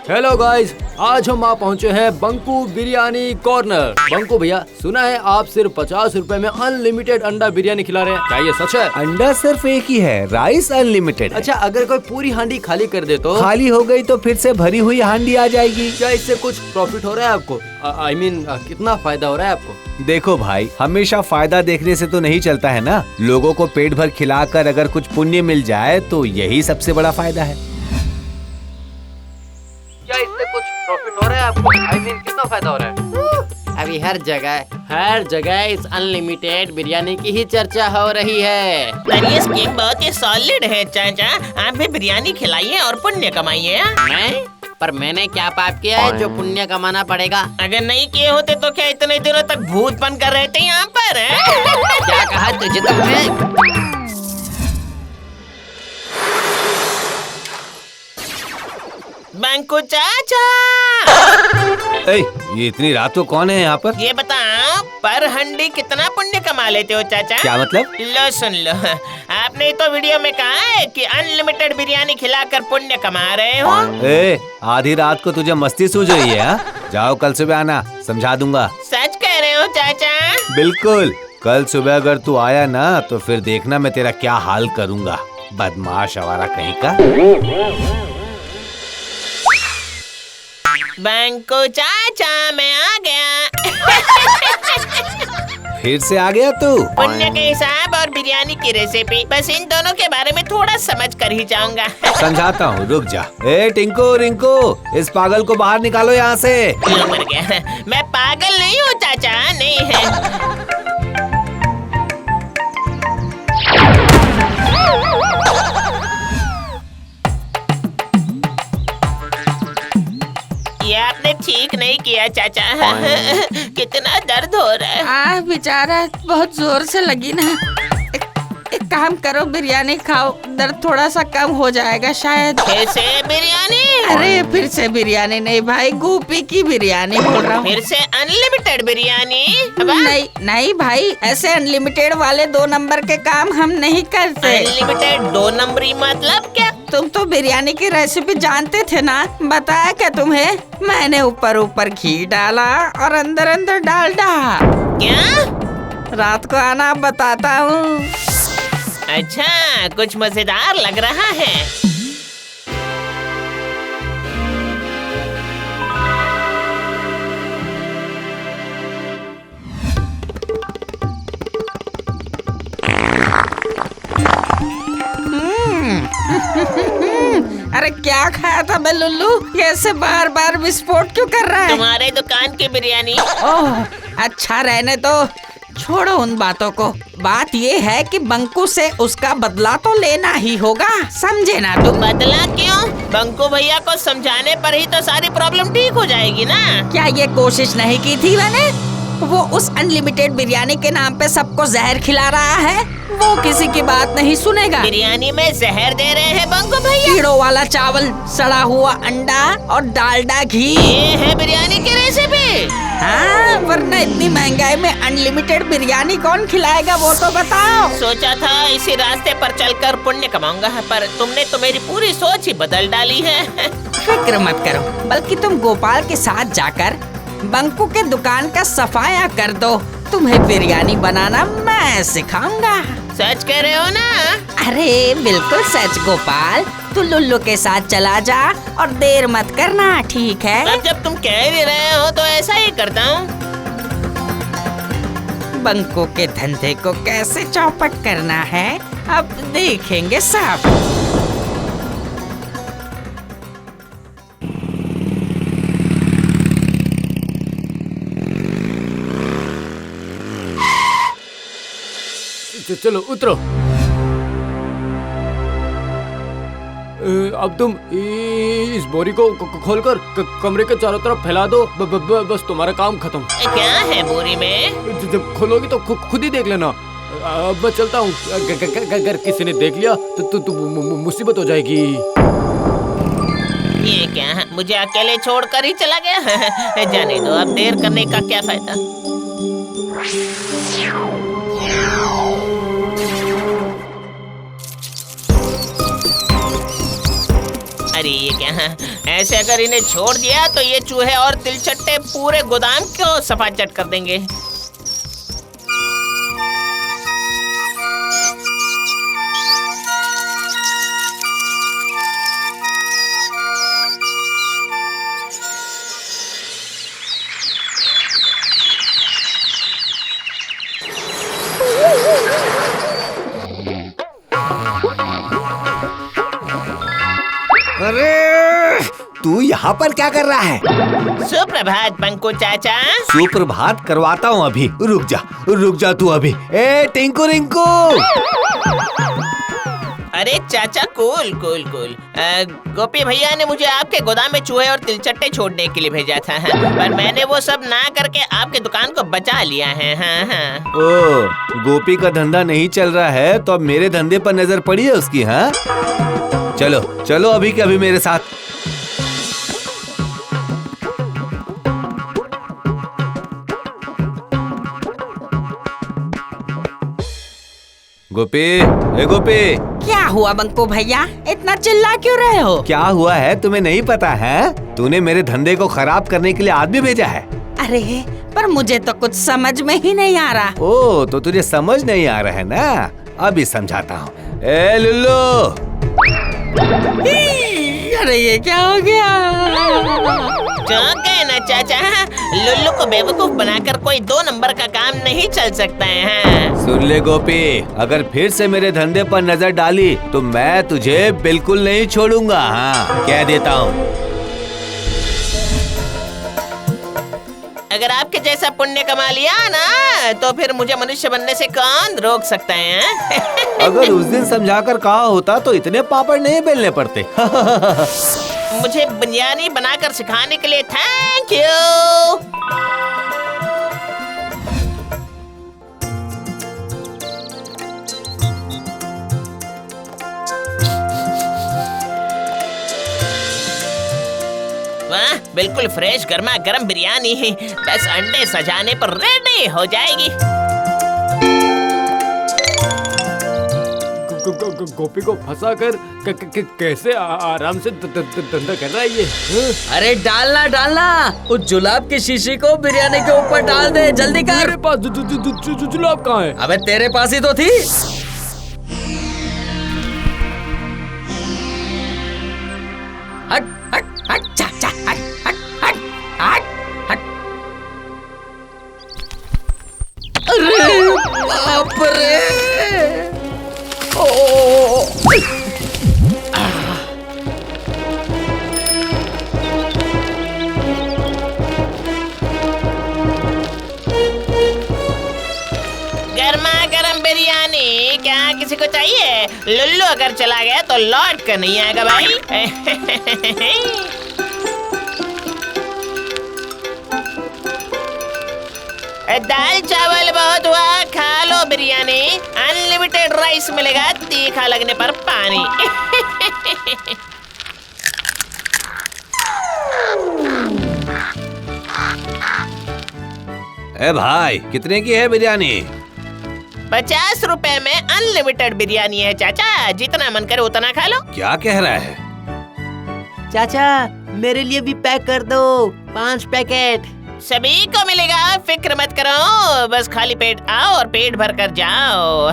Hello guys, आज हम आप पहुंचे हैं बंकू बिरयानी कॉर्नर। बंकू भैया, सुना है आप सिर्फ 50 रुपए में अनलिमिटेड अंडा बिरयानी खिला रहे हैं, क्या ये सच है? अंडा सिर्फ एक ही है, राइस अनलिमिटेड। अच्छा, अगर कोई पूरी हांडी खाली कर दे तो? खाली हो गई तो फिर से भरी हुई हांडी आ जाएगी। क्या इससे कुछ प्रॉफिट हो रहा है आपको? आई मीन कितना फायदा हो रहा है आपको? देखो भाई, हमेशा फायदा देखने से तो नहीं चलता है ना। लोगों को पेट भर खिलाकर अगर कुछ पुण्य मिल जाए तो यही सबसे बड़ा फायदा है। क्या इससे कुछ प्रॉफिट हो रहा है आपको? आई मीन कितना फायदा हो रहा है? अभी हर जगह इस अनलिमिटेड बिरयानी की ही चर्चा हो रही है। पर ये स्कीम बहुत ही सॉलिड है चाचा। आप भी बिरयानी खिलाइए और पुण्य कमाइए। पर मैंने क्या पाप किया है जो पुण्य कमाना पड़ेगा? अगर नहीं किए होते तो क्या इतने दिनों तक भूत बनकर रहते यहाँ पर? क्या कहा तुझे तुमने? बंकू चाचा, ये इतनी रात को कौन है यहाँ पर? ये बताओ, पर हंडी कितना पुण्य कमा लेते हो चाचा? क्या मतलब? लो सुन लो, आपने तो वीडियो में कहा है कि अनलिमिटेड बिरयानी खिलाकर पुण्य कमा रहे हो। आधी रात को तुझे मस्ती सूझ रही है हा? जाओ कल सुबह आना, समझा दूंगा। सच कह रहे हो चाचा? बिल्कुल, कल सुबह अगर तू आया ना तो फिर देखना मैं तेरा क्या हाल करूँगा, बदमाश आवारा कहीं का। बंकू चाचा, मैं आ गया। फिर से आ गया तू? पुण्य के हिसाब और बिरयानी की रेसिपी, बस इन दोनों के बारे में थोड़ा समझ कर ही जाऊंगा। समझाता हूँ, रुक जा। टिंकू रिंकू, इस पागल को बाहर निकालो यहाँ से। मर गया। मैं पागल नहीं हूँ चाचा, नहीं है। ये आपने ठीक नहीं किया चाचा। कितना दर्द हो रहा है। बेचारा, बहुत जोर से लगी ना। एक काम करो, बिरयानी खाओ, दर्द थोड़ा सा कम हो जाएगा शायद। फिर से बिरयानी? अरे फिर से बिरयानी नहीं भाई, गोपी की बिरयानी बोल रहा हूँ। फिर से अनलिमिटेड बिरयानी? नहीं भाई, ऐसे अनलिमिटेड वाले 2 नंबर के काम हम नहीं करते। अनलिमिटेड 2 नंबरी मतलब क्या? तुम तो बिरयानी की रेसिपी जानते थे ना, बताया क्या तुम्हें? मैंने ऊपर घी डाला और अंदर डालडा। क्या? रात को आना, बताता हूँ। अच्छा, कुछ मजेदार लग रहा है। अरे क्या खाया था बे लुल्लू? ऐसे बार विस्फोट क्यों कर रहा है? तुम्हारे दुकान की बिरयानी। ओह, अच्छा रहने दो, छोड़ो उन बातों को। बात ये है कि बंकू से उसका बदला तो लेना ही होगा, समझे ना तुम? बदला क्यों? बंकू भैया को समझाने पर ही तो सारी प्रॉब्लम ठीक हो जाएगी ना। क्या ये कोशिश नहीं की थी मैंने? वो उस अनलिमिटेड बिरयानी के नाम पे सबको जहर खिला रहा है, वो किसी की बात नहीं सुनेगा। बिरयानी में जहर दे रहे हैं बंकू भैया? कीड़ों वाला चावल, सड़ा हुआ अंडा और डालडा घी। ये है बिरयानी की रेसिपी? हाँ, वरना इतनी महंगाई में अनलिमिटेड बिरयानी कौन खिलाएगा, वो तो बताओ। सोचा था इसी रास्ते पर चलकर पुण्य कमाऊंगा, पर तुमने तो मेरी पूरी सोच ही बदल डाली है। फिक्र मत करो, बल्कि तुम गोपाल के साथ जाकर बंकू के दुकान का सफाया कर दो। तुम्हें बिरयानी बनाना मैं सिखाऊंगा। सच कह रहे हो ना? अरे बिल्कुल सच गोपाल, तू लुल्लू के साथ चला जा और देर मत करना, ठीक है? अब जब तुम कह भी रहे हो तो ऐसा ही करता हूँ। बंकू के धंधे को कैसे चौपट करना है, अब देखेंगे सब। चलो उतरो। अब तुम इस बोरी को खोलकर कमरे के चारों तरफ फैला दो। बस तुम्हारा काम खत्म। क्या है बोरी में? जब खोलोगी तो खुद ही देख लेना। अब मैं चलता हूँ, अगर किसी ने देख लिया तो मुसीबत हो जाएगी। ये क्या है? मुझे अकेले छोड़कर ही चला गया। जाने दो, अब देर करने का क्या फायदा। अरे ये क्या है? ऐसे अगर इन्हें छोड़ दिया तो ये चूहे और तिलचट्टे पूरे गोदाम को सफाचट कर देंगे। अरे तू यहाँ पर क्या कर रहा है? सुप्रभात बंकू चाचा। सुप्रभात करवाता हूँ अभी। रुक जा तू अभी। ए टिंकू रिंकू। अरे चाचा कूल कूल कूल। गोपी भैया ने मुझे आपके गोदाम में चूहे और तिलचट्टे छोड़ने के लिए भेजा था, पर मैंने वो सब ना करके आपके दुकान को बचा लिया है। हाँ। ओ, गोपी का धंधा नहीं चल रहा है तो अब मेरे धंधे पर नजर पड़ी है उसकी। हाँ चलो चलो अभी के अभी मेरे साथ। गोपी, ए गोपी। क्या हुआ बंकू भैया, इतना चिल्ला क्यों रहे हो? क्या हुआ है तुम्हें नहीं पता है? तूने मेरे धंधे को खराब करने के लिए आदमी भेजा है। अरे पर मुझे तो कुछ समझ में ही नहीं आ रहा। ओ तो तुझे समझ नहीं आ रहा है ना, अभी समझाता हूँ। ए लुल्लू। अरे ये क्या हो गया? चौंक गए ना चाचा? लुल्लू को बेवकूफ बनाकर कोई 2 नंबर का काम नहीं चल सकता है। हाँ। सुन ले गोपी, अगर फिर से मेरे धंधे पर नजर डाली तो मैं तुझे बिल्कुल नहीं छोड़ूंगा। हाँ कह देता हूँ। अगर आपके जैसा पुण्य कमा लिया ना तो फिर मुझे मनुष्य बनने से कौन रोक सकता है? अगर उस दिन समझाकर कहा होता तो इतने पापड़ नहीं बेलने पड़ते। मुझे बिरयानी बनाकर सिखाने के लिए थैंक यू। वाह, बिल्कुल फ्रेश गर्मा गर्म बिरयानी है। बस अंडे सजाने पर रेडी हो जाएगी। गोपी को फंसा कर कैसे आराम से धंधा कर रहा है ये। अरे डालना उस जुलाब की शीशी को बिरयानी के ऊपर डाल दे, जल्दी कर। मेरे पास जुलाब कहाँ है? अबे तेरे पास ही तो थी। हट हट हट चा चा हट हट हट हट हट। अरे बाप रे। गर्मा गर्म बिरयानी क्या किसी को चाहिए? लुल्लू अगर चला गया तो लौट कर नहीं आएगा भाई। दाल चावल बहुत हुआ, खा लो बिरयानी। अनलिमिटेड राइस मिलेगा, तीखा लगने पर पानी। ए भाई कितने की है बिरयानी? 50 रुपए में अनलिमिटेड बिरयानी है चाचा, जितना मन करे उतना खा लो। क्या कह रहा है? चाचा मेरे लिए भी पैक कर दो 5 पैकेट। सभी को मिलेगा, फिक्र मत करो। बस खाली पेट आओ और पेट भर कर जाओ।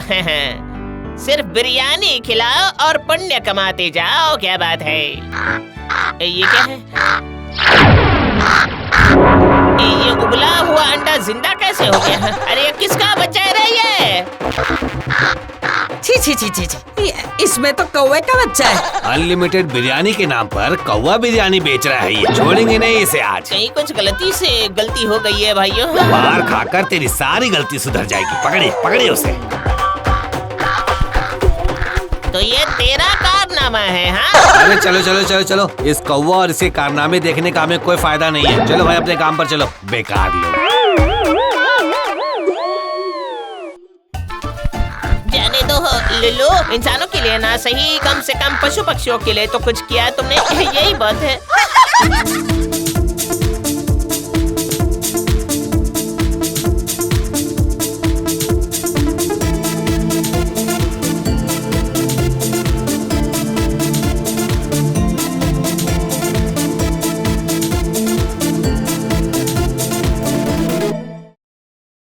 सिर्फ बिरयानी खिलाओ और पुण्य कमाते जाओ। क्या बात है? ये क्या है? ये उबला हुआ अंडा जिंदा कैसे हो गया? अरे ये किसका बच्चा है रे ये? छी छी छी छी छी, इसमें तो कौवे का बच्चा है। अनलिमिटेड बिरयानी के नाम पर कौवा बिरयानी बेच रहा है ये। छोड़ेंगे नहीं इसे आज। कहीं कुछ गलती हो गई है भाइयों। मार खाकर तेरी सारी गलती सुधर जाएगी। पकड़े उसे। तो ये तेरा कारनामा है? हाँ अरे चलो। इस कौवा और इसके कारनामे देखने का हमें कोई फायदा नहीं है। चलो भाई अपने काम पर चलो, बेकार लोग। जाने दो लुल्लू, इंसानों के लिए ना सही, कम से कम पशु पक्षियों के लिए तो कुछ किया तुमने। यही बात है।